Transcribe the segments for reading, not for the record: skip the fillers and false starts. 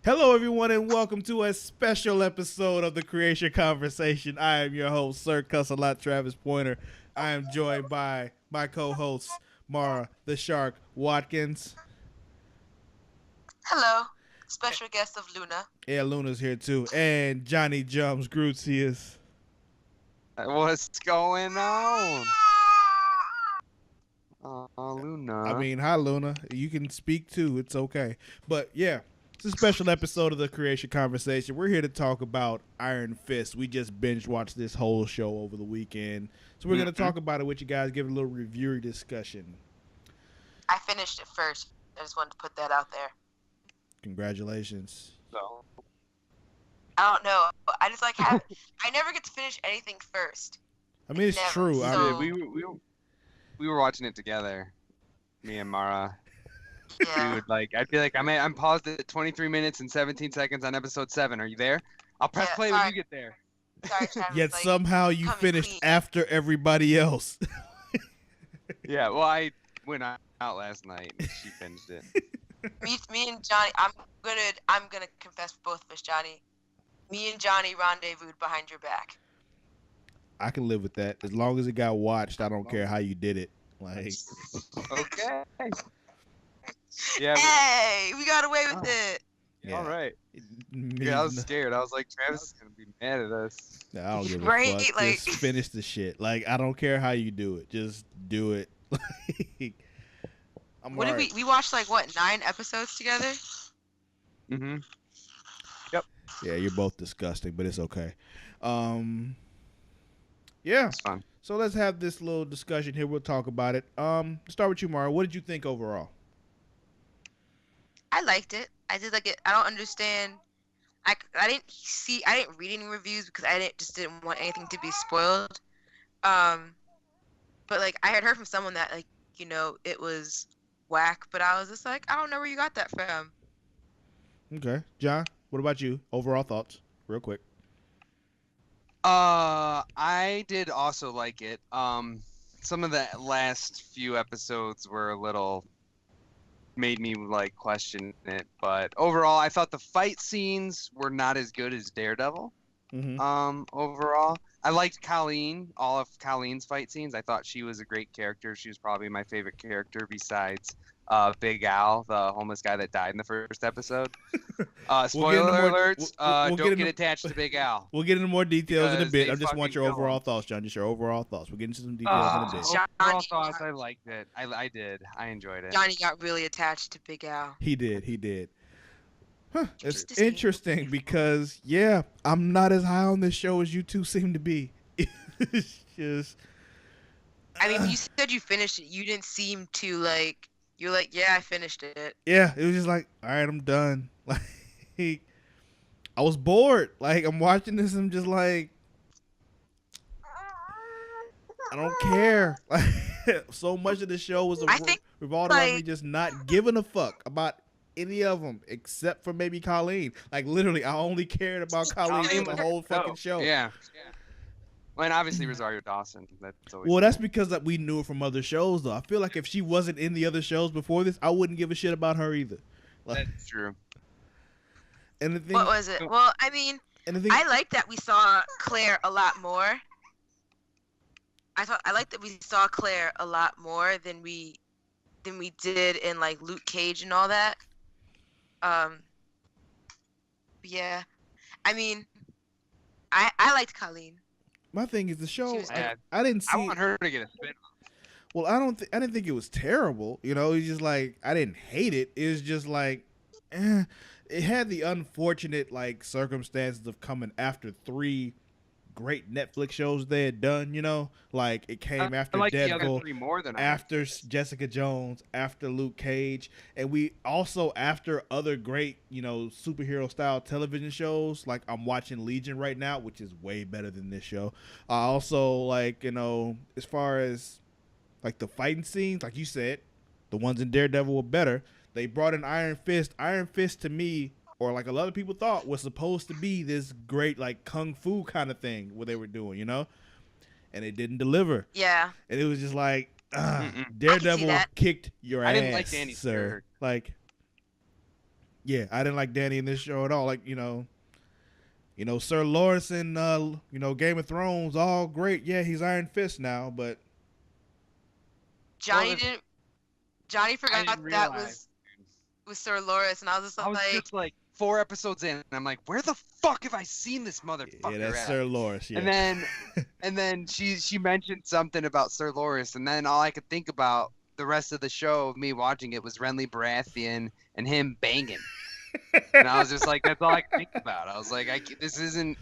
Hello, everyone, and welcome to a special episode of the Creatia Conversation. I am your host, Sir Cussalott Travis Pointer. I am joined by my co-hosts, Mara the Shark Watkins. Hello, special guest of Luna. Yeah, Luna's here too, and Johnny Jumps Grootsius. What's going on? Luna. I mean, hi, Luna. You can speak too. It's okay. But yeah, it's a special episode of the Creatia Conversation. We're here to talk about Iron Fist. We just binge watched this whole show over the weekend. So we're going to talk about it with you guys, give it a little review discussion. I finished it first. I just wanted to put that out there. Congratulations. So, I don't know. I just like have. I never get to finish anything first. I mean, it's Never. true. So- I yeah, mean, we were watching it together, me and Mara. We Yeah. would I'd be like, I'm paused at 23 minutes and 17 seconds on episode 7. Are you there? I'll press Yeah, play when sorry. you get there. Sorry, Travis. yet like, somehow you coming finished clean. after everybody else. Yeah, well, I went out last night and she finished it. me and Johnny. I'm gonna confess for both of us, Johnny. Me and Johnny rendezvoused behind your back. I can live with that. As long as it got watched, I don't care how you did it. Like, Okay. Yeah. Hey, we got away with it. yeah. All right. means Yeah, I was no- scared. I was like, Travis is gonna be mad at us. I don't give a Right, fuck. like- Just finish the shit. Like, I don't care how you do it. Just do it. Like, I'm What did alright. we watched 9 episodes together? Mm-hmm. Yeah, you're both disgusting, but it's okay. Yeah. It's fun. So let's have this little discussion here. We'll talk about it. Start with you, Mara. What did you think overall? I liked it. I did like it. I don't understand. I didn't read any reviews because I didn't want anything to be spoiled. But like I had heard from someone that it was whack, but I was just like, I don't know where you got that from. Okay, John. What about you? Overall thoughts, real quick. I did also like it. Some of the last few episodes were a little made me question it, but overall, I thought the fight scenes were not as good as Daredevil. Mm-hmm. Overall, I liked Colleen. All of Colleen's fight scenes, I thought she was a great character. She was probably my favorite character besides Big Al, the homeless guy that died in the first episode. Spoiler alerts, we'll don't get get into- attached to Big Al. We'll get into more details in a Because bit. they I just want fucking your kill overall him. thoughts, John. Just your overall thoughts. We'll get into some details in a bit. Johnny- Overall thoughts, I liked it. I did. I enjoyed it. Johnny got really attached to Big Al. He did. Huh, it's Just a scene. interesting because, yeah, I'm not as high on this show as you two seem to be. It's just... I mean, when you said you finished it, you didn't seem to you're like, yeah, I finished it. Yeah, it was just like, all right, I'm done. Like, I was bored. Like, I'm watching this and I'm just like, I don't care. Like, so much of the show was I think, revolved around me like- just not giving a fuck about any of them except for maybe Colleen. Like, literally, I only cared about Colleen Colleen for the was whole fucking dope. show. Yeah. Well, and obviously Rosario Dawson. That's always. Well, that's because we knew her from other shows, though. I feel like if she wasn't in the other shows before this, I wouldn't give a shit about her either. Like, That's true. and the thing, what was it? Well, I mean, and the thing, I like that we saw Claire a lot more. I like that we saw Claire a lot more than we did in Luke Cage and all that. Yeah, I mean, I liked Colleen. my thing is the show. She was I didn't see. I want her to get a spin. Well, I didn't think it was terrible. You know, it's just like I didn't hate it. It was just like, it had the unfortunate circumstances of coming after 3 great Netflix shows they had done. You know, like it came after I like the other Deadpool, 3 more than after Jessica Jones, after Luke Cage, and we also after other great superhero style television shows. Like I'm watching Legion right now, which is way better than this show. I also as far as the fighting scenes, like you said, the ones in Daredevil were better. They brought in Iron Fist. Iron Fist to me, or like a lot of people thought, was supposed to be this great kung fu kind of thing what they were doing, and it didn't deliver. Yeah, And it was just like, Mm-mm. Daredevil that. kicked your ass, I didn't like Danny's sir. character. Like, Yeah, I didn't like Danny in this show at all. Like, Sir Loras in Game of Thrones, all great. Yeah, he's Iron Fist now, but Johnny Well, didn't. Johnny forgot didn't that realize. was Sir Loras, and I was just I was like, just like 4 episodes in, and I'm like, where the fuck have I seen this motherfucker yeah, that's at? Sir Loras. Yeah. And then she mentioned something about Sir Loras, and then all I could think about the rest of the show of me watching it was Renly Baratheon and him banging. And I was just like, that's all I could think about. I was like, this isn't.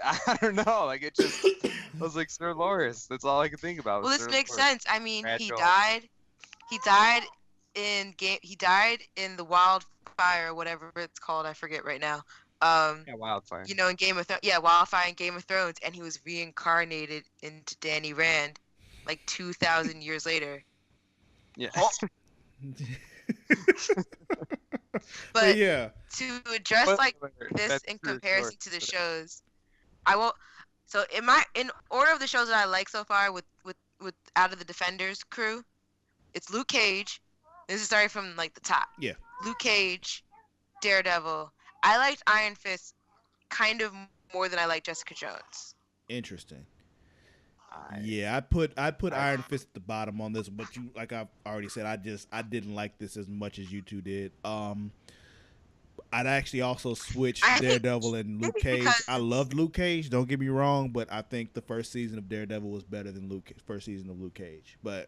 I don't know. Like it just. I was like Sir Loras. That's all I could think about. well, this Sir makes Loras. sense. I mean, he Gradual. died. He died in game. He died in the wildfire, whatever it's called. I forget right now. Yeah, wildfire. In Game of Thrones. Yeah, wildfire in Game of Thrones, and he was reincarnated into Danny Rand, like 2,000 years later. Yeah. But yeah, to address like this That's in true comparison story. to the shows, I won't. So in order of the shows that I like so far with out of the Defenders crew, it's Luke Cage. This is starting from like the top. Yeah. Luke Cage, Daredevil. I liked Iron Fist kind of more than I liked Jessica Jones. interesting. Yeah, I put Iron Fist at the bottom on this, but like I've already said, I didn't like this as much as you two did. I'd actually also switched Daredevil and Luke Cage. I loved Luke Cage, don't get me wrong, but I think the first season of Daredevil was better than first season of Luke Cage. But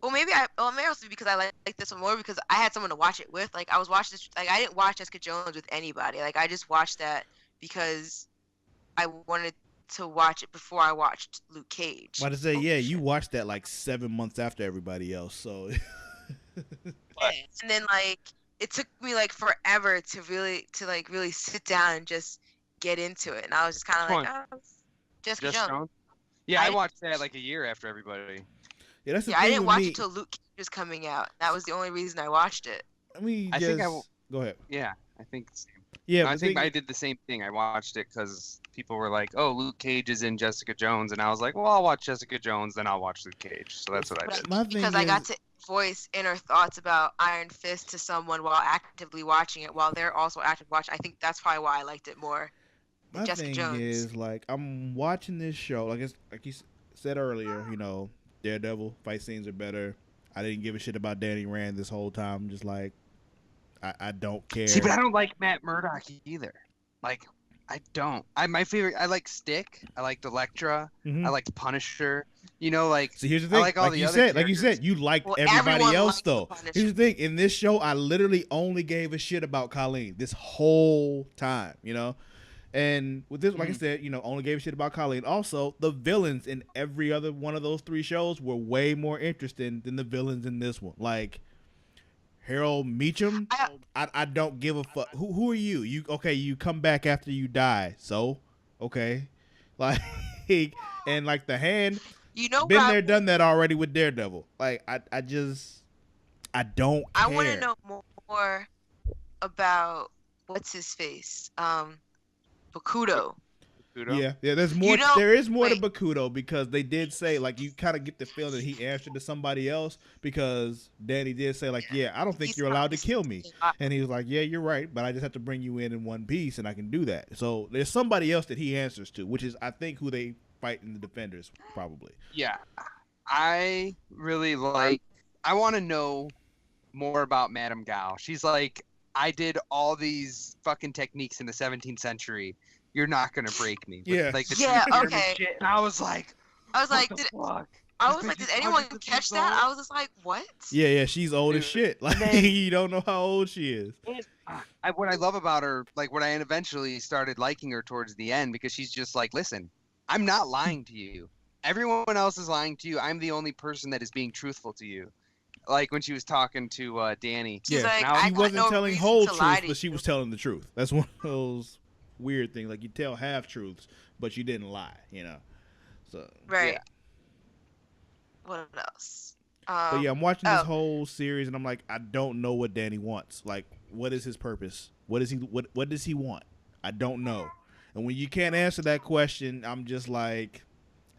Well, maybe also because I like this one more because I had someone to watch it with. Like I was watching this, like I didn't watch Jessica Jones with anybody. Like I just watched that because I wanted to watch it before I watched Luke Cage. I to say, yeah, you watched that like 7 months after everybody else, so. And then like it took me like forever to really sit down and just get into it, and I was just kind of like, oh, Jessica Jones. Yeah, I watched that like a year after everybody. Yeah, that's the Yeah, thing I didn't with watch me. it till Luke Cage was coming out. That was the only reason I watched it. Go ahead. Yeah, I think the same. Yeah, I think I did the same thing. I watched it because people were like, "Oh, Luke Cage is in Jessica Jones," and I was like, "Well, I'll watch Jessica Jones, then I'll watch Luke Cage." So that's what I did. My thing Because I got to voice inner thoughts about Iron Fist to someone while actively watching it, while they're also actively watching. I think that's probably why I liked it more than My Jessica thing Jones. is, like, I'm watching this show, like you said earlier, Daredevil fight scenes are better. I didn't give a shit about Danny Rand this whole time. Just like, I don't care. See, but I don't like Matt Murdock either. Like, I don't. My favorite. I like Stick. I liked Elektra. Mhm. I liked Punisher. Like. See, here's the thing. I like all the other like you said, you liked everybody everyone else liked though. the Punisher. Here's the thing. In this show, I literally only gave a shit about Colleen this whole time. And with this, like I said, only gave a shit about Colleen. Also, the villains in every other one of those 3 shows were way more interesting than the villains in this one. Like Harold Meacham, I don't give a fuck. Who are you? You come back after you die. So, okay. Like, and like the Hand, been there, done that already with Daredevil. Like, I don't care. I want to know more about what's his face, Bakudo. Yeah, there's more. There is more to Bakudo because they did say, like, you kind of get the feeling that he answered to somebody else because Danny did say, like, yeah, I don't think you're allowed to kill me, and he was like, yeah, you're right, but I just have to bring you in one piece and I can do that. So there's somebody else that he answers to, which is I think who they fight in the Defenders probably. Yeah, I really like. I want to know more about Madame Gao. She's like, I did all these fucking techniques in the 17th century. You're not gonna break me. Yeah. Like the okay. shit. And I was like, did anyone catch that? I was just like, what? Yeah, she's old as shit. Like, you don't know how old she is. What I love about her, like what I eventually started liking her towards the end, because she's just like, listen, I'm not lying to you. Everyone else is lying to you. I'm the only person that is being truthful to you. Like when she was talking to Danny. She's like, she wasn't telling whole truth, but she was telling the truth. That's one of those weird things. Like, you tell half truths, but you didn't lie. So right. Yeah. What else? But yeah, I'm watching this whole series, and I'm like, I don't know what Danny wants. Like, what is his purpose? What is he? What does he want? I don't know. And when you can't answer that question, I'm just like,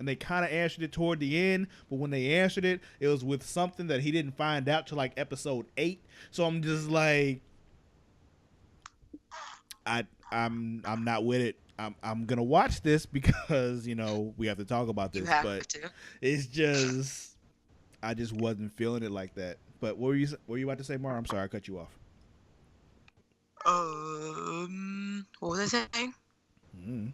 and they kind of answered it toward the end. But when they answered it, it was with something that he didn't find out till like episode 8. So I'm just like, I'm not with it. I'm gonna watch this because we have to talk about this. You have but to. it's just I just wasn't feeling it like that. But what were you about to say, Mar? I'm sorry, I cut you off. What was I saying? Mm.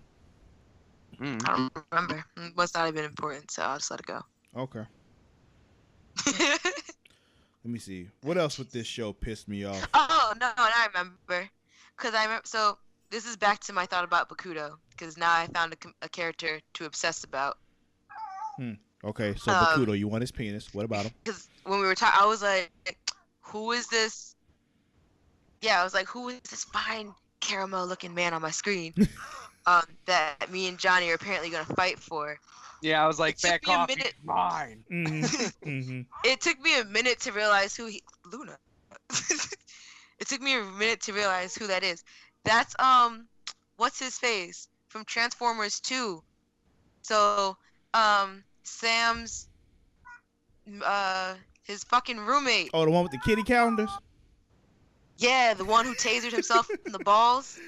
Mm. I don't remember. It must not have been important, so I'll just let it go. Okay. Let me see. What else with this show pissed me off? Oh, no, and I remember. So this is back to my thought about Bakudo, because now I found a character to obsess about. Okay, so Bakudo, you want his penis. What about him? Because when we were talking, I was like, who is this? Yeah, I was like, who is this fine caramel-looking man on my screen that me and Johnny are apparently going to fight for? Yeah, I was like, It took back me a off, minute. he's mine. Mm-hmm. It took me a minute to realize Luna. It took me a minute to realize who that is. That's what's his face from Transformers 2. So Sam's his fucking roommate. Oh, the one with the kitty calendars? Yeah, the one who tasered himself in the balls.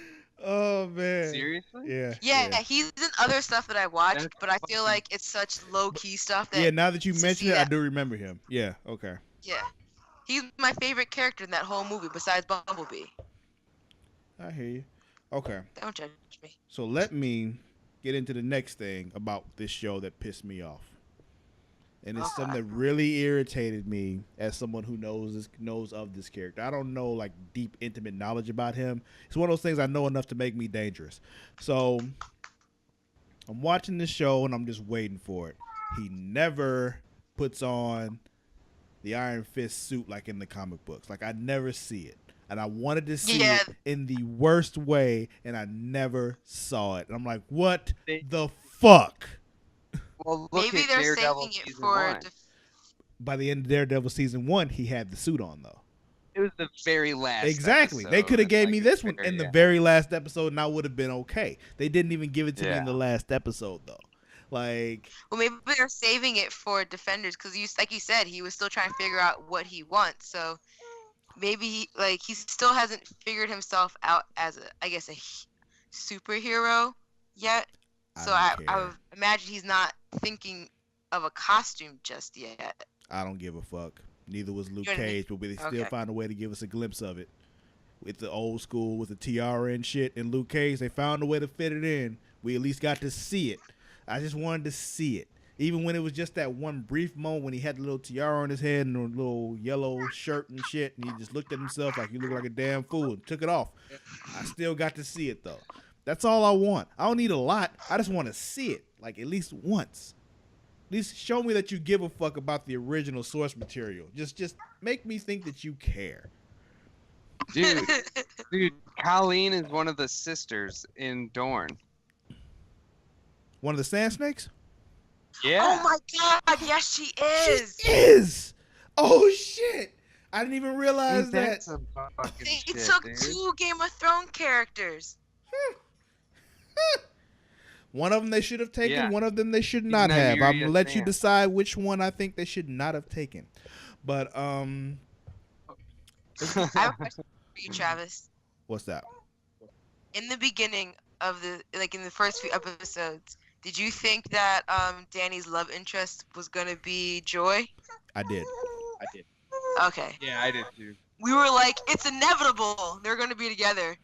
Oh man. Seriously? Yeah. Yeah, he's in other stuff that I watched, That's but I feel fucking- like it's such low key stuff that Yeah, now that you to mention see it, I that- do remember him. Yeah, okay. yeah. He's my favorite character in that whole movie besides Bumblebee. I hear you. Okay. Don't judge me. So let me get into the next thing about this show that pissed me off. And it's something that really irritated me as someone who knows of this character. I don't know like deep, intimate knowledge about him. It's one of those things I know enough to make me dangerous. So I'm watching this show and I'm just waiting for it. He never puts on the Iron Fist suit like in the comic books. Like I never see it. And I wanted to see it in the worst way, and I never saw it. And I'm like, what the fuck? Well, look Maybe at they're Daredevil saving it season for. 1. By the end of Daredevil season 1, he had the suit on though. It was the very last. Exactly. They episode, could have gave me like, this one in the very last episode, and I would have been okay. They didn't even give it to me in the last episode though. Like, Well, maybe they're saving it for Defenders because, like you said, he was still trying to figure out what he wants. So maybe he still hasn't figured himself out as a superhero yet. So I would imagine he's not thinking of a costume just yet. I don't give a fuck. Neither was Luke You know what I mean? Cage, but they still Okay. found a way to give us a glimpse of it. With the old school, with the tiara and shit, and Luke Cage, they found a way to fit it in. We at least got to see it. I just wanted to see it. Even when it was just that one brief moment when he had the little tiara on his head and a little yellow shirt and shit, and he just looked at himself like he looked like a damn fool and took it off. I still got to see it, though. That's all I want. I don't need a lot. I just want to see it, like, at least once. At least show me that you give a fuck about the original source material. Just make me think that you care. Dude, Colleen is one of the sisters in Dorn. One of the Sand Snakes? Yeah. Oh my God! Yes, she is. She is! Oh, shit! I didn't even realize Ain't that. some fucking They shit, took dude. 2 Game of Thrones characters. One of them they should have taken. Yeah. One of them they should not have. I'm gonna Nymeria let you Sand. decide which one I think they should not have taken. But I have a question for you, Travis. what's that? In the beginning of in the first few episodes, did you think that Danny's love interest was gonna be Joy? I did. Okay. Yeah, I did too. We were like, it's inevitable. They're gonna be together.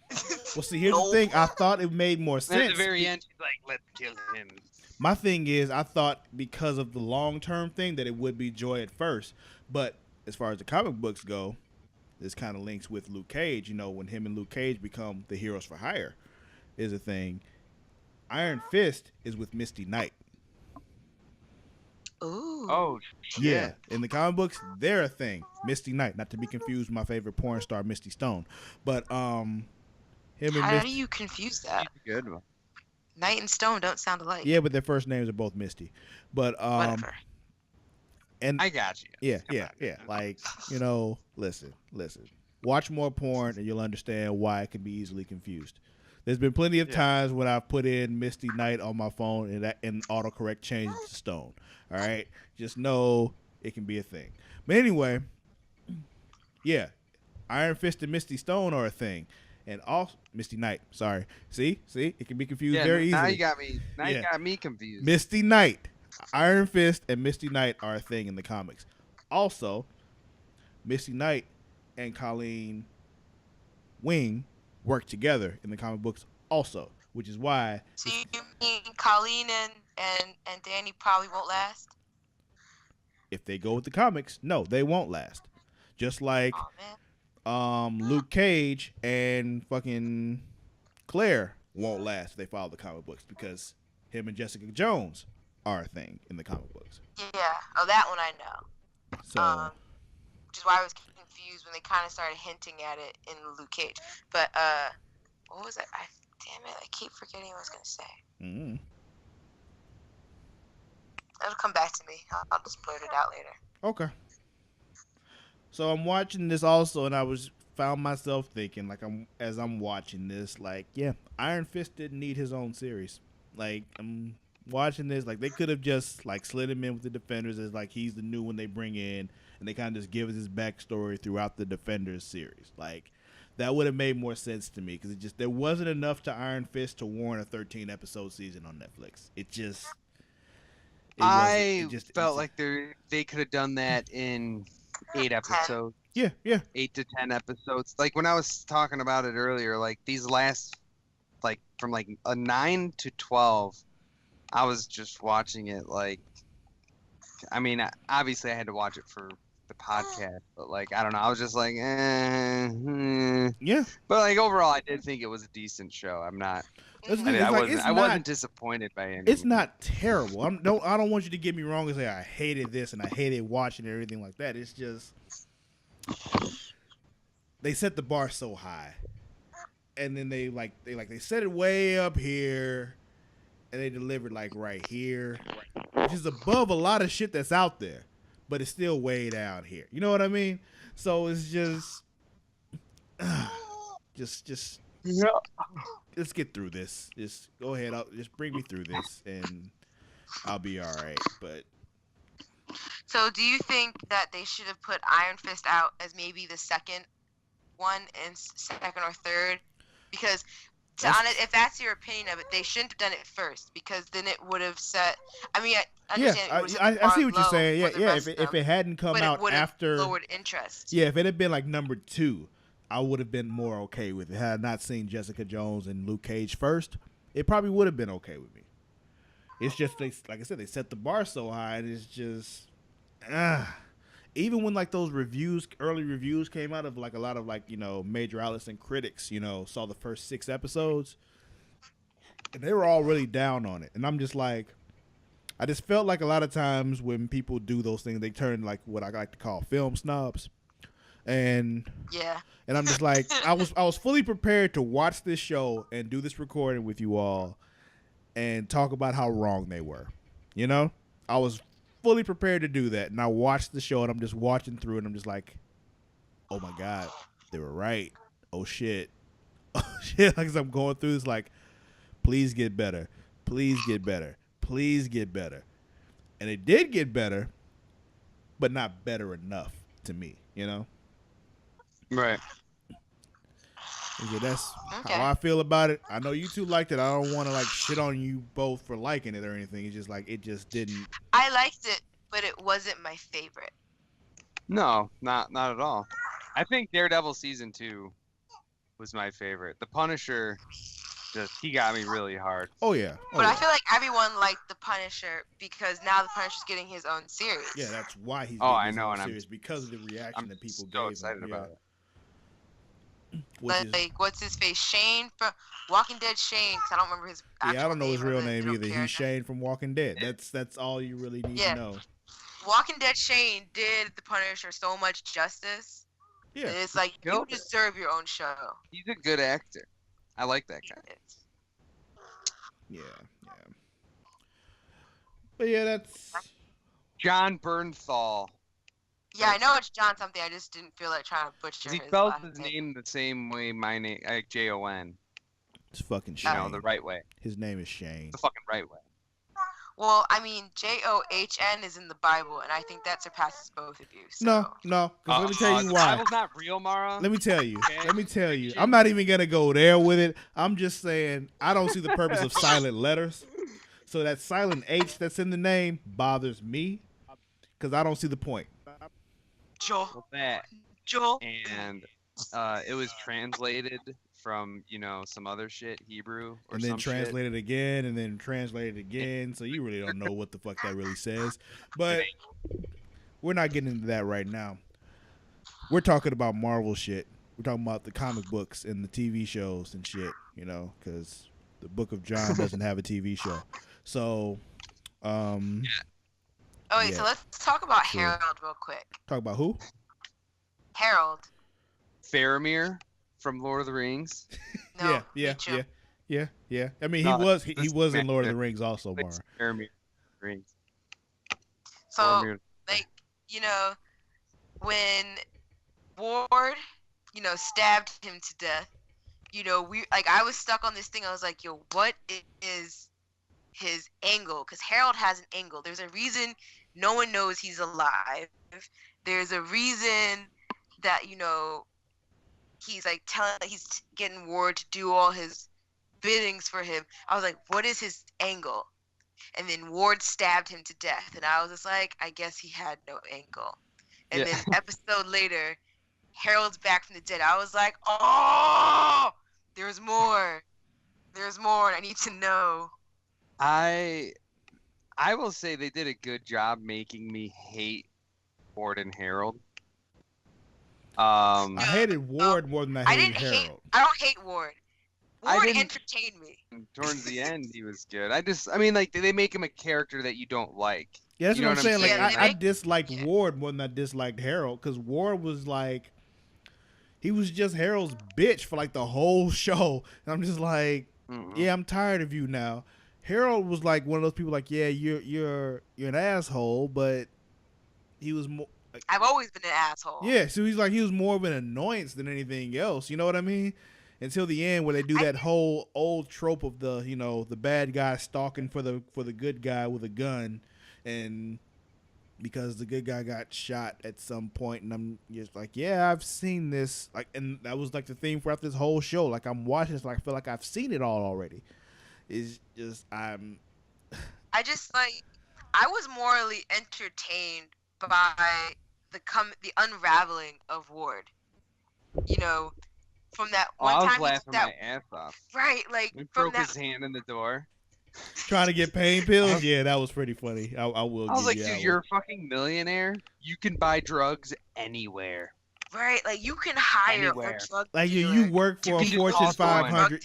Well, see, here's No. the thing. I thought it made more Then at sense. the very end, she's like, let's kill him. My thing is, I thought because of the long-term thing that it would be Joy at first. But as far as the comic books go, this kind of links with Luke Cage. You know, when him and Luke Cage become the heroes for hire, is a thing. Iron Fist is with Misty Knight. Ooh. Oh, Yeah, in the comic books, they're a thing. Misty Knight, not to be confused with my favorite porn star, Misty Stone. But him and How Misty. do you confuse that? she's a good one. Knight and Stone don't sound alike. Yeah, but their first names are both Misty. But Whatever. and I got you. yeah. Like, listen. Watch more porn and you'll understand why it can be easily confused. There's been plenty of times when I've put in Misty Knight on my phone and autocorrect changed to Stone. All right, just know it can be a thing. But anyway, yeah, Iron Fist and Misty Stone are a thing, and also Misty Knight. Sorry, see, it can be confused very now easily. you got me. Now you got me confused. Misty Knight, Iron Fist, and Misty Knight are a thing in the comics. Also, Misty Knight and Colleen Wing work together in the comic books also, which is why. So you mean Colleen and Danny probably won't last? If they go with the comics, no, they won't last. Just like Luke Cage and fucking Claire won't last if they follow the comic books because him and Jessica Jones are a thing in the comic books. Yeah. Oh, that one I know. So, which is why I was confused when they kind of started hinting at it in Luke Cage. But what was it? Damn it! I keep forgetting what I was gonna say. mm-hmm. It'll come back to me. I'll just blurt it out later. Okay. So I'm watching this also, and I found myself thinking, like, as I'm watching this, like, yeah, Iron Fist didn't need his own series. Like, I'm watching this, like, they could have just like slid him in with the Defenders as like he's the new one they bring in, and they kind of just give us his backstory throughout the Defenders series. Like, that would have made more sense to me because there wasn't enough to Iron Fist to warrant a 13 episode season on Netflix. I felt like they could have done that in 8 episodes. Yeah. 8 to 10 episodes. Like when I was talking about it earlier, like these last, like from like a 9 to 12, I was just watching it. Like, I mean, obviously I had to watch it for the podcast, but like I don't know, I was just like, yeah. But like overall, I did think it was a decent show. I'm not. I wasn't disappointed by it. It's not terrible. I don't want you to get me wrong and say I hated this and I hated watching it or everything like that. It's just they set the bar so high, and then they set it way up here, and they delivered like right here, which is above a lot of shit that's out there, but it's still way down here. You know what I mean? So it's just yeah. Let's get through this. Just go ahead. Just bring me through this, and I'll be all right. But so, do you think that they should have put Iron Fist out as maybe the second one and second or third? Because, if that's your opinion of it, they shouldn't have done it first because then it would have set. I mean, I understand. I see what you're saying. Yeah. If it hadn't come out after, lowered interest. Yeah, if it had been like number 2. I would have been more okay with it. Had I not seen Jessica Jones and Luke Cage first, it probably would have been okay with me. It's just, like I said, they set the bar so high, and it's just, even when like those early reviews came out of like a lot of like, major outlets and critics, saw the first 6 episodes, and they were all really down on it. And I'm just like, I just felt like a lot of times when people do those things, they turn like what I like to call film snobs. And I'm just like, I was fully prepared to watch this show and do this recording with you all and talk about how wrong they were. I was fully prepared to do that, and I watched the show, and I'm just watching through, and I'm just like, oh my god, they were right. Oh shit, like as I'm going through this, like, please get better, please get better, please get better, and it did get better, but not better enough to me. Right. Yeah, that's how I feel about it. I know you two liked it. I don't want to like shit on you both for liking it or anything. It's just like it just didn't. I liked it, but it wasn't my favorite. No, not at all. I think Daredevil season 2 was my favorite. The Punisher, he got me really hard. Oh yeah. I feel like everyone liked the Punisher because now the Punisher's getting his own series. Yeah, that's why he's getting his own series because of the reaction that people gave. I'm so excited about it. What's his face? Shane from Walking Dead. Shane, 'cause I don't remember his. I don't know his real name either. He's Shane from Walking Dead. That's all you really need to know. Walking Dead Shane did the Punisher so much justice. Yeah, it's like you deserve your own show. He's a good actor. I like that guy. Yeah. But yeah, that's John Bernthal. Yeah, I know it's John something. I just didn't feel like trying to butcher his spells his name the same way my name, like Jon. It's fucking You Shane. know, the right way. His name is Shane. The fucking right way. Well, I mean, John is in the Bible, and I think that surpasses both of you. So. No. Because let me tell you the why. Bible's not real, Mara. Let me tell you. Okay. Let me tell you. I'm not even gonna go there with it. I'm just saying I don't see the purpose of silent letters. So that silent H that's in the name bothers me because I don't see the point. Joel. Well, that Joel. and it was translated from some other shit, Hebrew or And then some translated again, and then translated again. So you really don't know what the fuck that really says. But we're not getting into that right now. We're talking about Marvel shit. We're talking about the comic books and the TV shows and shit, because the Book of John doesn't have a TV show. So, Oh wait, yeah. so let's talk about Sure. Harold real quick. Talk about who? Harold. Faramir from Lord of the Rings. No, yeah. I mean, No, he this was in man- Lord of the Rings also, Mara. Faramir Rings. So, Faramir. like, when Ward, stabbed him to death, I was stuck on this thing. I was like, yo, what is his angle? Because Harold has an angle. There's a reason no one knows he's alive. There's a reason that, he's he's getting Ward to do all his biddings for him. I was like, what is his angle? And then Ward stabbed him to death, and I was just like, I guess he had no angle. And then episode later, Harold's back from the dead. I was like, oh, there's more. There's more, and I need to know. I will say they did a good job making me hate Ward and Harold. I hated Ward more than I hated Harold. I don't hate Ward. Ward entertained me. Towards the end, he was good. I mean, like, they make him a character that you don't like. Yeah, that's You know what I'm saying. saying? Like, Yeah, I disliked Ward more than I disliked Harold, because Ward was like, he was just Harold's bitch for like the whole show, and I'm just like, yeah, I'm tired of you now. Harold was like one of those people, like, yeah, you're an asshole, but he was more. Like, I've always been an asshole. Yeah, so he was more of an annoyance than anything else. You know what I mean? Until the end, where they do that whole old trope of the the bad guy stalking for the good guy with a gun, and because the good guy got shot at some point, and I'm just like, yeah, I've seen this, like, and that was like the theme throughout this whole show. Like, I'm watching this, like, I feel like I've seen it all already. It's just I was morally entertained by the unraveling of Ward. From that one I was time laughing my ass off. right, like He from broke that. his hand in the door. trying to get pain pills. Yeah, that was pretty funny. I will. I was give like, you dude, that you're one. a fucking millionaire. You can buy drugs anywhere. Right, like you can hire Anywhere. a drug Like dealer. you work for a be Fortune awesome. 500.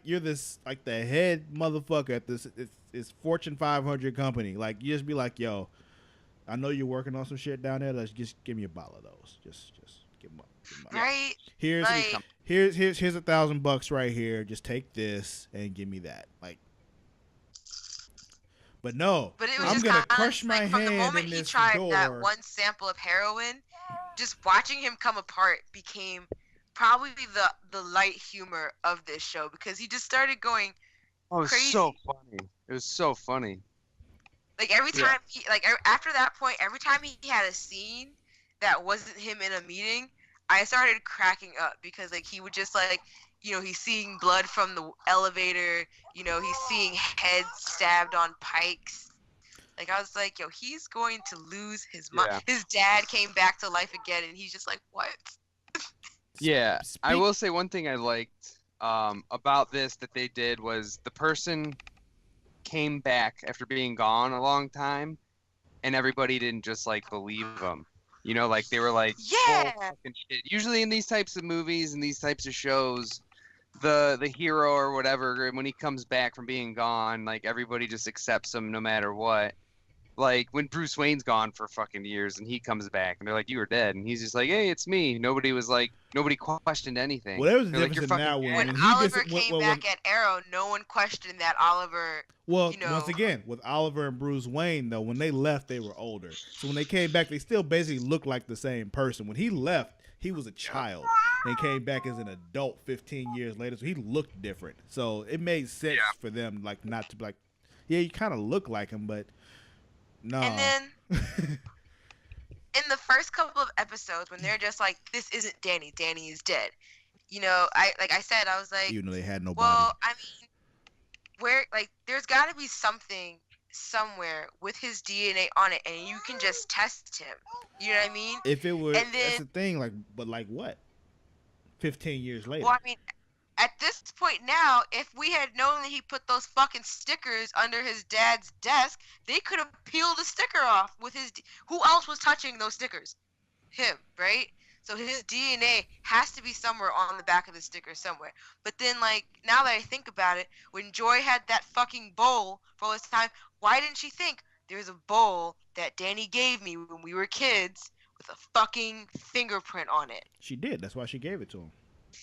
You're this like the head motherfucker at this Fortune 500 company. Like, you just be like, yo, I know you're working on some shit down there. Let's just give me a bottle of those. Just give them up. Right. Here's Like, here's $1,000 right here. Just take this and give me that. Like, but no, but it was I'm just gonna kinda, crush my like, from the hand moment in he this tried door. that one sample of heroin, just watching him come apart became probably the light humor of this show, because he just started going Oh, it was crazy. so funny. It was so funny. Like every time after that point, every time he had a scene that wasn't him in a meeting, I started cracking up, because like he would just like, he's seeing blood from the elevator, he's seeing heads stabbed on pikes. Like, I was like, yo, he's going to lose his mind. Yeah. His dad came back to life again, and he's just like, what? Yeah, I will say one thing I liked about this that they did was the person came back after being gone a long time, and everybody didn't just like believe him. Like they were like, Yeah. "Oh, fucking shit." Usually in these types of movies and these types of shows, the hero or whatever, when he comes back from being gone, like everybody just accepts him no matter what. Like when Bruce Wayne's gone for fucking years and he comes back and they're like, you were dead, and he's just like, hey, it's me. Nobody questioned anything. Well, there was a They're like, difference "You're in now fucking when dead." When Oliver came back at Arrow, no one questioned that Oliver. Well, once again, with Oliver and Bruce Wayne, though, when they left, they were older. So when they came back, they still basically looked like the same person. When he left, he was a child and came back as an adult 15 years later, so he looked different. So it made sense for them like not to be like, yeah, you kind of look like him, but no. And then in the first couple of episodes, when they're just like, "This isn't Danny. Danny is dead," I said, I was like, even though they had no well, body. I mean, where there's got to be something somewhere with his DNA on it, and you can just test him. You know what I mean? If it were, and then, that's the thing. Like, but like what? 15 years later. Well, I mean, at this point now, if we had known that he put those fucking stickers under his dad's desk, they could have peeled the sticker off with his. Who else was touching those stickers? Him, right? So his DNA has to be somewhere on the back of the sticker somewhere. But then, like, now that I think about it, when Joy had that fucking bowl for all this time, why didn't she think there's a bowl that Danny gave me when we were kids with a fucking fingerprint on it? She did. That's why she gave it to him.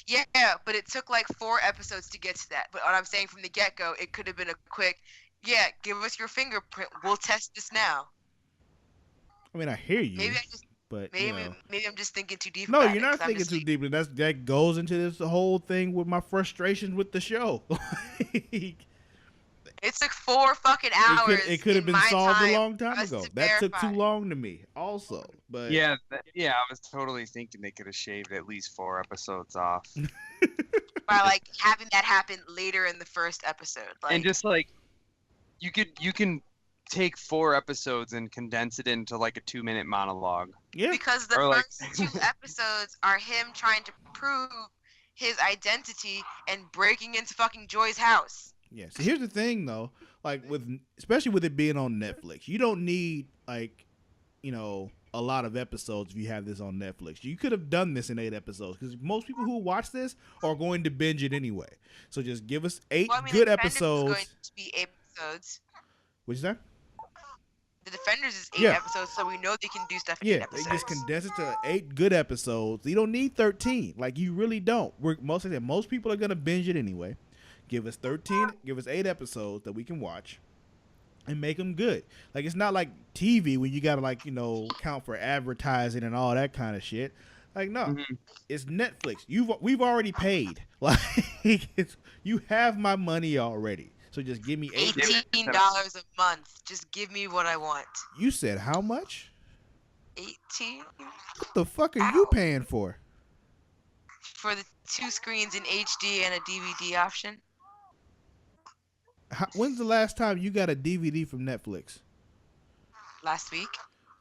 Yeah, but it took like 4 episodes to get to that. But what I'm saying from the get-go, it could have been a quick, yeah, give us your fingerprint. We'll test this now. I mean, I hear you. Maybe I just... But maybe I'm just thinking too deep. No, about you're not thinking too deep. And that goes into this whole thing with my frustrations with the show. It took 4 fucking hours. It could have been solved a long time ago. That took too long to me, also. But yeah, I was totally thinking they could have shaved at least 4 episodes off. By like having that happen later in the first episode, like, and just like you can take 4 episodes and condense it into like a 2-minute monologue. Yeah. Because the first 2 episodes are him trying to prove his identity and breaking into fucking Joy's house. Yeah. So here's the thing, though. Like especially with it being on Netflix, you don't need like, a lot of episodes if you have this on Netflix. You could have done this in 8 episodes because most people who watch this are going to binge it anyway. So just give us 8 good episodes. It's going to be 8 episodes. What's that? The Defenders is 8 episodes, so we know they can do stuff in 8 episodes. They just condense it to 8 good episodes. You don't need 13. Like, you really don't. Most people are going to binge it anyway. Give us 8 episodes that we can watch and make them good. Like, it's not like TV where you got to, like, count for advertising and all that kind of shit. Like, no. Mm-hmm. It's Netflix. We've already paid. Like, you have my money already. So just give me $18 a month. Just give me what I want. You said how much? 18. What the fuck are you paying for? For the 2 screens in HD and a DVD option. When's the last time you got a DVD from Netflix? Last week.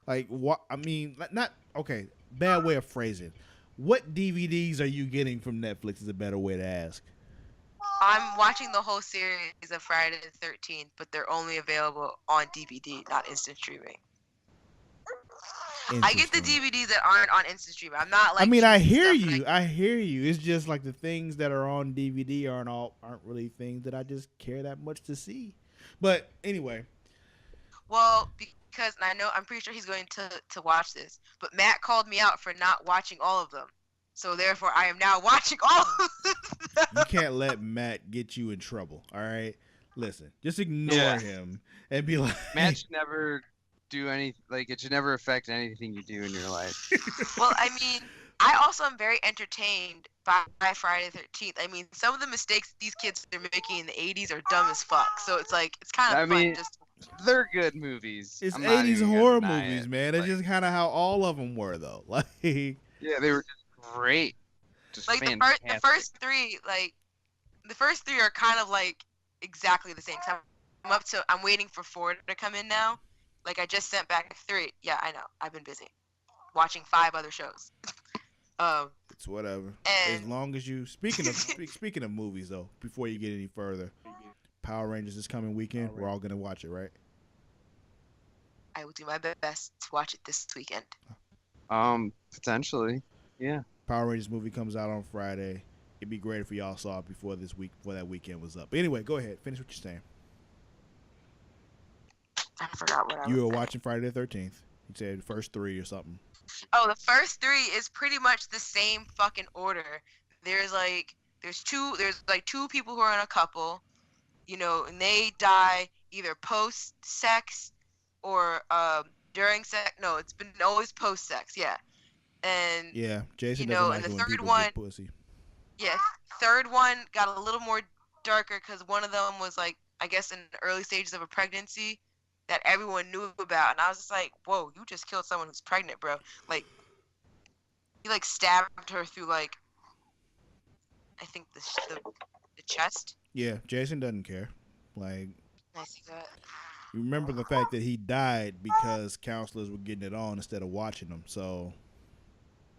Like what? I mean, not okay. Bad way of phrasing. What DVDs are you getting from Netflix? Is a better way to ask. I'm watching the whole series of Friday the 13th, but they're only available on DVD, not instant streaming. I get the DVDs that aren't on instant streaming. I'm not like. I mean, I hear you. I hear you. It's just like the things that are on DVD aren't really things that I just care that much to see. But anyway. Well, because I'm pretty sure he's going to watch this, but Matt called me out for not watching all of them. So therefore, I am now watching all of them. You can't let Matt get you in trouble, all right? Listen, just ignore him and be like... Matt should never do it should never affect anything you do in your life. Well, I mean, I also am very entertained by Friday the 13th. I mean, some of the mistakes these kids are making in the 80s are dumb as fuck. So it's like, it's kind of fun just... They're good movies. It's 80s horror movies, man. It's just kind of how all of them were, though. Like... Yeah, they were just great. Just like the first 3, the first 3 are kind of like exactly the same. I'm waiting for 4 to come in now. Like I just sent back 3. Yeah, I know. I've been busy watching 5 other shows. It's whatever. As long as you speaking of movies though, before you get any further, Power Rangers this coming weekend. We're all gonna watch it, right? I will do my best to watch it this weekend. Potentially, yeah. Power Rangers movie comes out on Friday. It'd be great if we all saw it before that weekend was up. But anyway, go ahead. Finish what you're saying. I forgot what I was You were saying. watching Friday the 13th. You said first 3 or something. Oh, the first 3 is pretty much the same fucking order. There's 2 people who are in a couple, and they die either post-sex or during sex. No, it's been always post-sex, yeah. And Yeah, Jason you doesn't know, like and it the when third people one, get pussy. yeah, third one got a little more darker because one of them was like, I guess, in the early stages of a pregnancy that everyone knew about, and I was just like, whoa, you just killed someone who's pregnant, bro. Like, he like stabbed her through like, I think the chest. Yeah, Jason doesn't care. Like, I see that. you remember the fact that he died because counselors were getting it on instead of watching them. So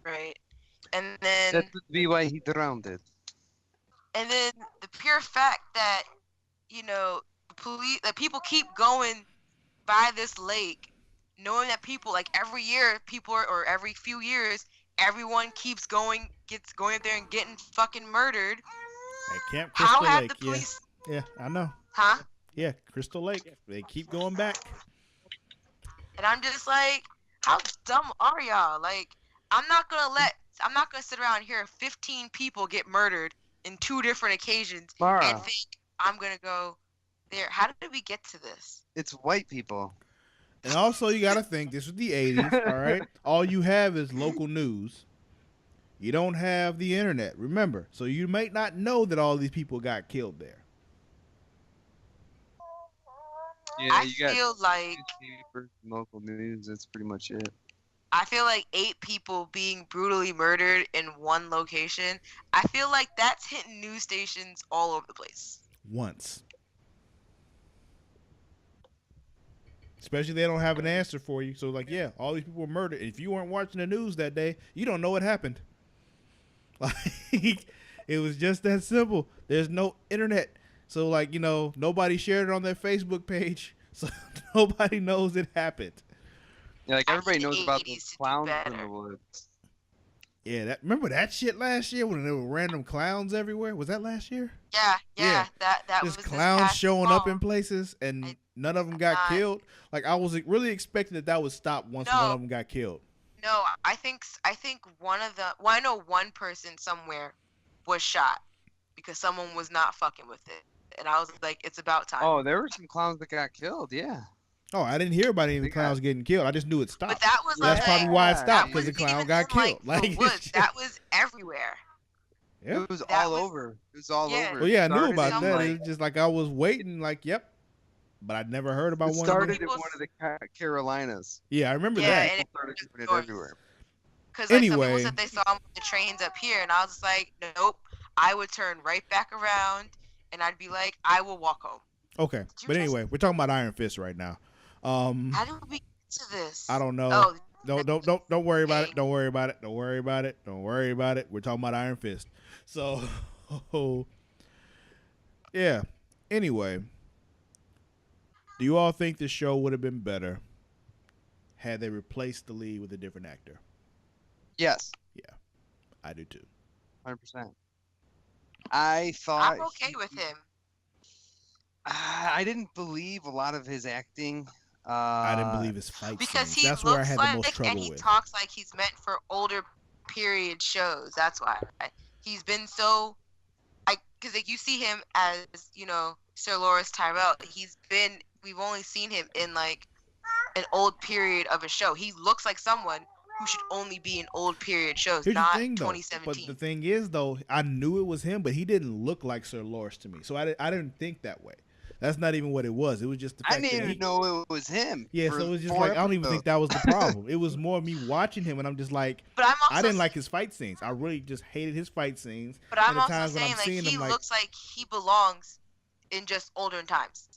Right. And then That would be why he drowned it. the pure fact that, you know, police that people keep going by this lake, knowing that people like every year or every few years, everyone gets going up there and getting fucking murdered. at Camp How Crystal have Lake, the police? yeah, I know. Huh? Yeah, Crystal Lake. They keep going back. And I'm just like, how dumb are y'all? Like, I'm not gonna sit around and hear 15 people get murdered in 2 different occasions Mara, and think I'm gonna go there. How did we get to this? it's white people. And also, you got to think this was the 80s, all right? All you have is local news. You don't have the internet, remember. So you might not know that all these people got killed there. Yeah, I you got feel like newspapers, local news. That's pretty much it. 8 people being brutally murdered in one location. I feel like that's hitting news stations all over the place. Once. Especially they don't have an answer for you. So, like, yeah, all these people were murdered. If you weren't watching the news that day, you don't know what happened. Like, it was just that simple. There's no internet. So, like, you know, nobody shared it on their Facebook page. So, nobody knows it happened. Yeah, like I everybody think knows the about 80s those to do clowns in better. the woods. Yeah, remember that shit last year when there were random clowns everywhere? Was that last year? Yeah. That was Just this clowns past showing up fall. in places and I- none of them got not- killed. Like, I was really expecting that would stop once one No. of them got killed. No, I think one of the. Well, I know one person somewhere was shot because someone was not fucking with it, and I was like, it's about time. Oh, there were some clowns that got killed. Yeah. Oh, I didn't hear about any of the They got- clowns getting killed. I just knew it stopped. But that was That's like, probably why it that stopped, because the wasn't clown even got in, killed. Like, the it's woods. just- That was everywhere. yeah. It was That all was- over. It was all Yeah. over. Well, yeah, I knew Started about in, that. like- It's just like I was waiting, like, yep. But I never heard about It one. started Of in them. one of the Carolinas. Yeah, I remember Yeah, that. and People started doing it north. everywhere. Because like some Anyway. people said they saw 'em on the trains up here, and I was just like, nope. I would turn right back around, and I'd be like, I will walk home. Okay, you but just- anyway, we're talking about Iron Fist right now. How did we get to this? I don't know. Oh, Don't worry about it. Dang. Don't worry about it. Don't worry about it. Don't worry about it. We're talking about Iron Fist. So, yeah. Anyway, do you all think the show would have been better had they replaced the lead with a different actor? Yes, I do too. 100%. I thought I'm okay with him. I didn't believe a lot of his acting. I didn't believe his fight Because scenes. he That's where I looks had like, the most and trouble he with. talks like he's meant for older period shows. That's why he's been so. Because like you see him as Sir Loras Tyrell. We've only seen him in like an old period of a show. He looks like someone who should only be in old period shows, Here's not the thing, though. 2017. But the thing is, though, I knew it was him, but he didn't look like Sir Loras to me. So I didn't think that way. That's not even what it was. It was just the fact I didn't that even know it was him. Yeah, for so it was just 4 like, I don't even think episodes. that was the problem. It was more me watching him, and I'm just like, but I'm also I didn't like his fight scenes. I really just hated his fight scenes. But I'm and the also times when saying I'm like seeing he him, like, looks like he belongs in just older times.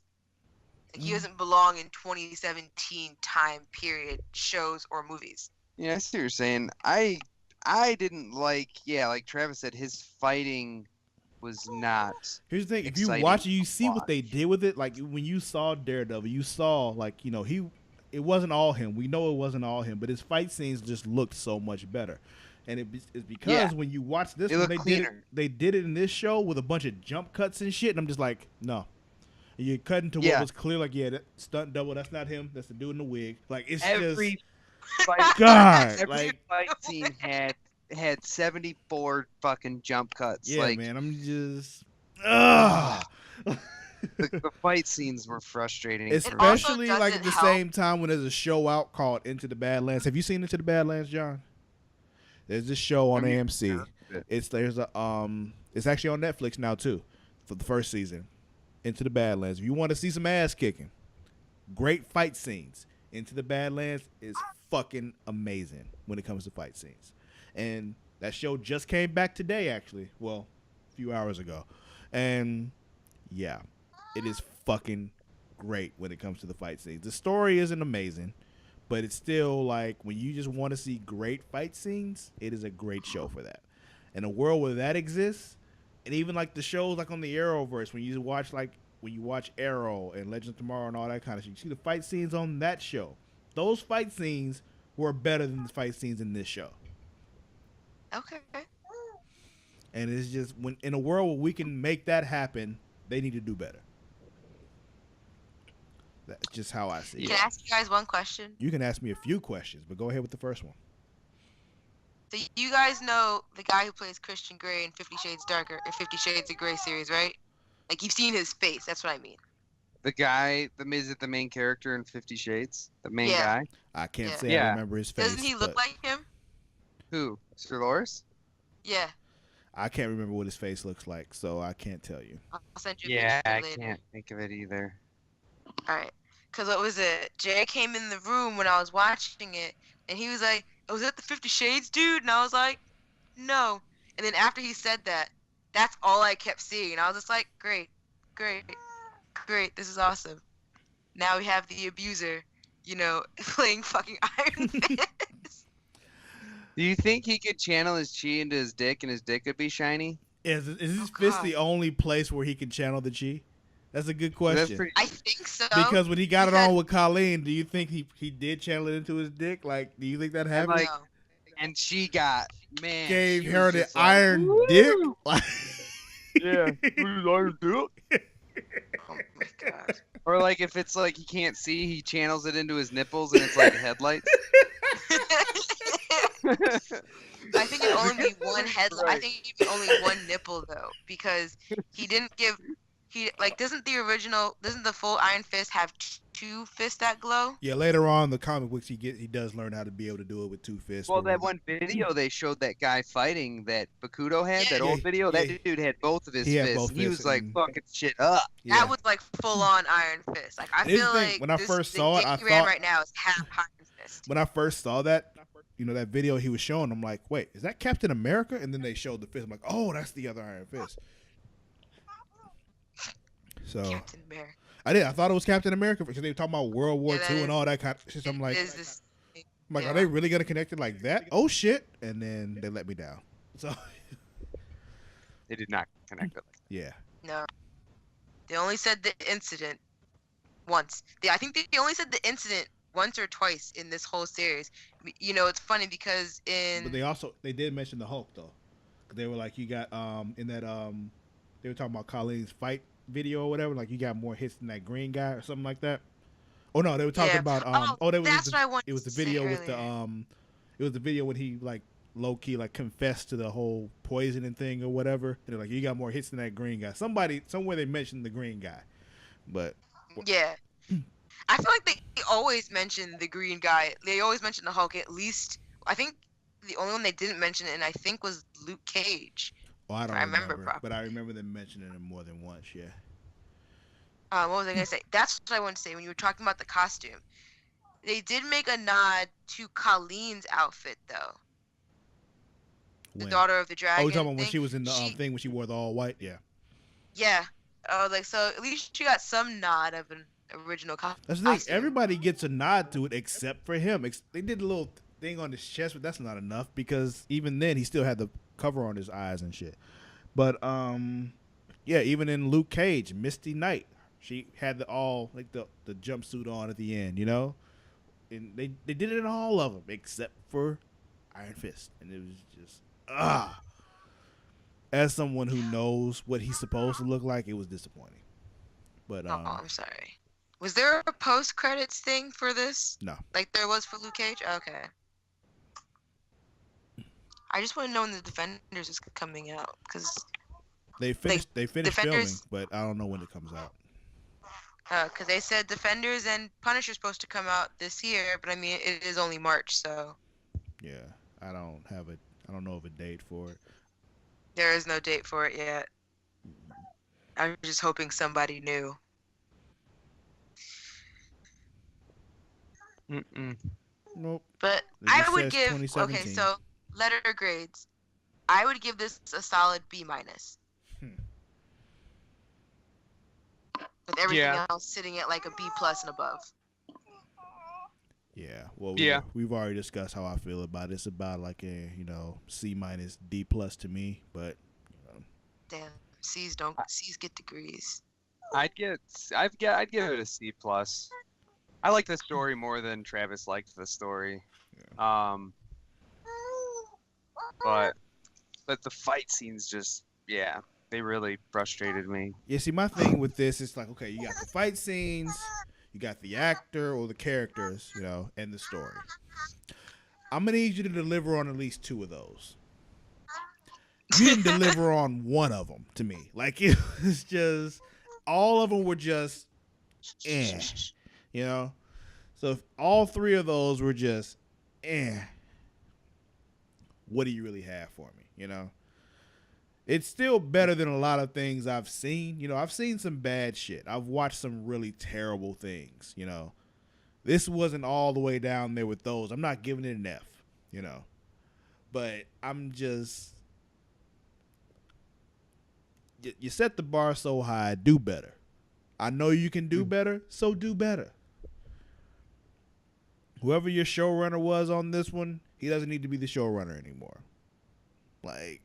Like, he Mm. doesn't belong in 2017 time period shows or movies. Yeah, I see what you're saying. I didn't like Travis said, his fighting was not. Here's the thing: if you exciting watch it, you to see what they did with it. Like when you saw Daredevil, you saw like it wasn't all him. We know it wasn't all him, but his fight scenes just looked so much better. And it's because Yeah. when you watch this, It one, looked they did it. cleaner. They did it in this show with a bunch of jump cuts and shit. And I'm just like, no. And you cut into Yeah. what was clear, like, yeah, that stunt double. That's not him. That's the dude in the wig. Like it's Every just fight, God. every Like fight scene had 74 fucking jump cuts. yeah, like man. I'm just. Ugh. the fight scenes were frustrating. for me. Especially like at doesn't the help. same time when there's a show out called Into the Badlands. Have you seen Into the Badlands, John? There's this show on I mean, AMC. yeah. It's actually on Netflix now too, for the first season. Into the Badlands. If you want to see some ass kicking, great fight scenes. Into the Badlands is fucking amazing when it comes to fight scenes. And that show just came back today, actually. Well, a few hours ago. And yeah, it is fucking great when it comes to the fight scenes. The story isn't amazing, but it's still like when you just want to see great fight scenes, it is a great show for that. In a world where that exists, and even like the shows like on the Arrowverse, when you watch Arrow and Legends of Tomorrow and all that kind of shit, you see the fight scenes on that show. Those fight scenes were better than the fight scenes in this show. Okay. And it's just when in a world where we can make that happen, they need to do better. That's just how I see it. Can I ask you guys one question? You can ask me a few questions, but go ahead with the first one. So you guys know the guy who plays Christian Grey in 50 Shades Darker or 50 Shades of Grey series, right? Like you've seen his face. That's what I mean. The guy, is it the main character in 50 Shades? The main Yeah. guy? I can't Yeah. say I Yeah. remember his face. Doesn't he look but like him? Who? Sir Loris? Yeah. I can't remember what his face looks like, so I can't tell you. I'll send you a Yeah, picture I later. can't think of it either. All right. Because what was it? Jay came in the room when I was watching it, and he was like, "Oh, was that the 50 Shades dude?" And I was like, "No." And then after he said that, that's all I kept seeing. And I was just like, great. This is awesome. Now we have the abuser, playing fucking Iron Fist. Do you think he could channel his chi into his dick and his dick would be shiny? Is his Oh, fist God. the only place where he can channel the chi? That's a good That's question. pretty. I think so. Because when he got it Because- on with Colleen, do you think he did channel it into his dick? Like, do you think that happened? like- No. And she got, man. Gave she her was the just like, iron "Woo!" dick? Like, Yeah. Iron dick. Oh my god. Or like if it's like he can't see, he channels it into his nipples and it's like headlights. I think it only be one headlight. I Right. think it'd be only one nipple though, because he didn't give. Doesn't the full Iron Fist have two fists that glow? yeah, later on in the comic books, he does learn how to be able to do it with two fists. Well, where- that one video they showed that guy fighting that Bakudo had, that Yeah. old video, Yeah. that dude had both of his He had fists. both and he fists was like and- fucking shit up. yeah. That was like full on Iron Fist. Like I Here's feel the thing, like when I first saw it, I Dickie Ram thought- right now is half Iron Fist. When I first saw that, that video he was showing, I'm like, wait, is that Captain America? And then they showed the fist. I'm like, oh, that's the other Iron Fist. So Captain America. I thought it was Captain America because they were talking about World War Yeah, that II is- and all that kind of shit. So I'm like, Is this? are yeah. they really gonna connect it like that? Oh shit! And then they let me down. So They did not connect it. yeah, No. They only said the incident once. I think they only said the incident once or twice in this whole series. It's funny because but they did mention the Hulk though. They were like, you got in that they were talking about Colleen's fight video or whatever. Like you got more hits than that green guy or something like that. Oh no, they were talking Yeah. about that's what I wanted it was to the video say with the earlier. it was the video when he like low key like confessed to the whole poisoning thing or whatever. And they're like, you got more hits than that green guy. Somewhere they mentioned the green guy, but Yeah. I feel like they always mention the green guy. They always mention the Hulk. At least I think the only one they didn't mention, and I think was Luke Cage. oh, I don't I remember remember. properly. But I remember them mentioning him more than once. Yeah. What was I gonna say? That's what I wanted to say when you were talking about the costume. They did make a nod to Colleen's outfit though. The When? daughter of the dragon. Oh, you're talking about when thing. she was in the She- thing when she wore the all white? Yeah. Yeah. So at least she got some nod of an original costume. That's the thing. Everybody gets a nod to it except for him. They did a little thing on his chest, but that's not enough because even then he still had the cover on his eyes and shit. But yeah, even in Luke Cage, Misty Knight, she had the jumpsuit on at the end, and they did it in all of them except for Iron Fist, and it was just As someone who knows what he's supposed to look like, it was disappointing. But Oh, I'm sorry. Was there a post credits thing for this? No. Like there was for Luke Cage? Okay. I just want to know when the Defenders is coming out, because they finished filming, Defenders- but I don't know when it comes out. they said Defenders and Punisher's supposed to come out this year, but I mean it is only March, so Yeah, I don't have it. I don't know of a date for it. There is no date for it yet. I'm just hoping somebody knew. Mm-mm. Nope. But It I just would says give, okay, 2017. so letter grades. I would give this a solid B minus. Hmm. With everything Yeah. else sitting at like a B plus and above. Yeah. Well, Yeah. we've already discussed how I feel about it. It's about like a C minus D plus to me, but Damn, C's get degrees. I'd give it a C plus. I like the story more than Travis liked the story. Yeah. But the fight scenes just they really frustrated me. Yeah, see, my thing with this is like, okay, you got the fight scenes, you got the actor or the characters, and the story. I'm gonna need you to deliver on at least 2 of those. You didn't deliver on one of them to me. Like, it was just, all of them were just, So if all 3 of those were just, what do you really have for me? It's still better than a lot of things I've seen. I've seen some bad shit. I've watched some really terrible things. This wasn't all the way down there with those. I'm not giving it an F. But I'm just, you set the bar so high. Do better. I know you can do better, so do better. Whoever your showrunner was on this one, he doesn't need to be the showrunner anymore. Like,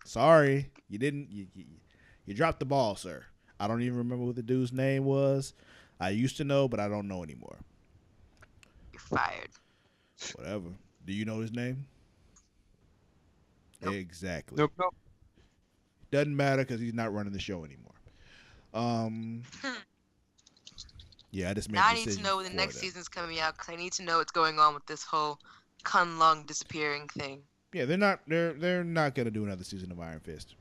sorry, you didn't. You dropped the ball, sir. I don't even remember what the dude's name was. I used to know, but I don't know anymore. You're fired. Whatever. Do you know his name? Nope. Exactly. Nope. Doesn't matter because he's not running the show anymore. Yeah, I just made. Now I need to know when the next season's coming out because I need to know what's going on with this whole Kunlun disappearing thing. Yeah, they're not. They're not gonna do another season of Iron Fist.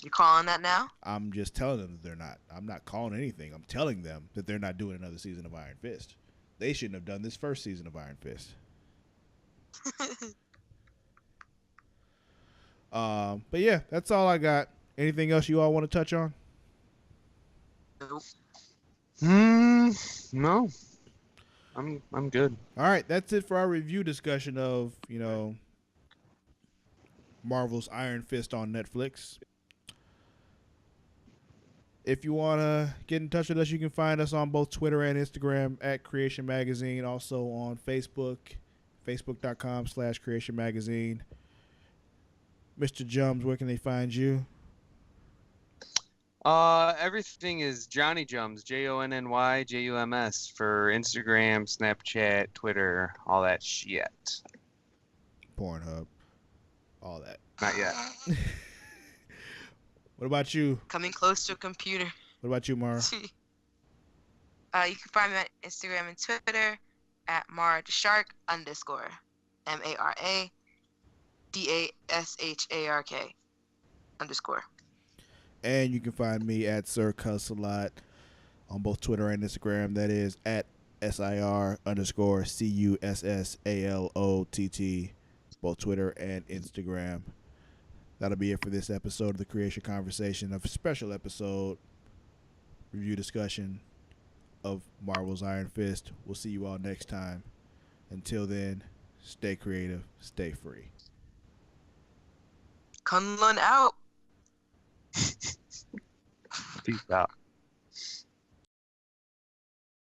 You calling that now? I'm just telling them that they're not. I'm not calling anything. I'm telling them that they're not doing another season of Iron Fist. They shouldn't have done this first season of Iron Fist. But yeah, that's all I got. Anything else you all want to touch on? Nope. No. I'm good. All right, that's it for our review discussion of, Marvel's Iron Fist on Netflix. If you want to get in touch with us, you can find us on both Twitter and Instagram at Creation Magazine. Also on Facebook, facebook.com/Creation Magazine. Mr. Jums, where can they find you? Everything is Johnny Jums, JONNYJUMS for Instagram, Snapchat, Twitter, all that shit. Pornhub, all that. Not yet. What about you? Coming close to a computer. What about you, Mara? You can find me on Instagram and Twitter at MaraDashark_. MARADASHARK _. And you can find me at Sir Cussalott on both Twitter and Instagram. That is at SIR_CUSSALOTT, both Twitter and Instagram. That'll be it for this episode of the Creation Conversation, a special episode review discussion of Marvel's Iron Fist. We'll see you all next time. Until then, stay creative, stay free. Kunlun out. Peace out.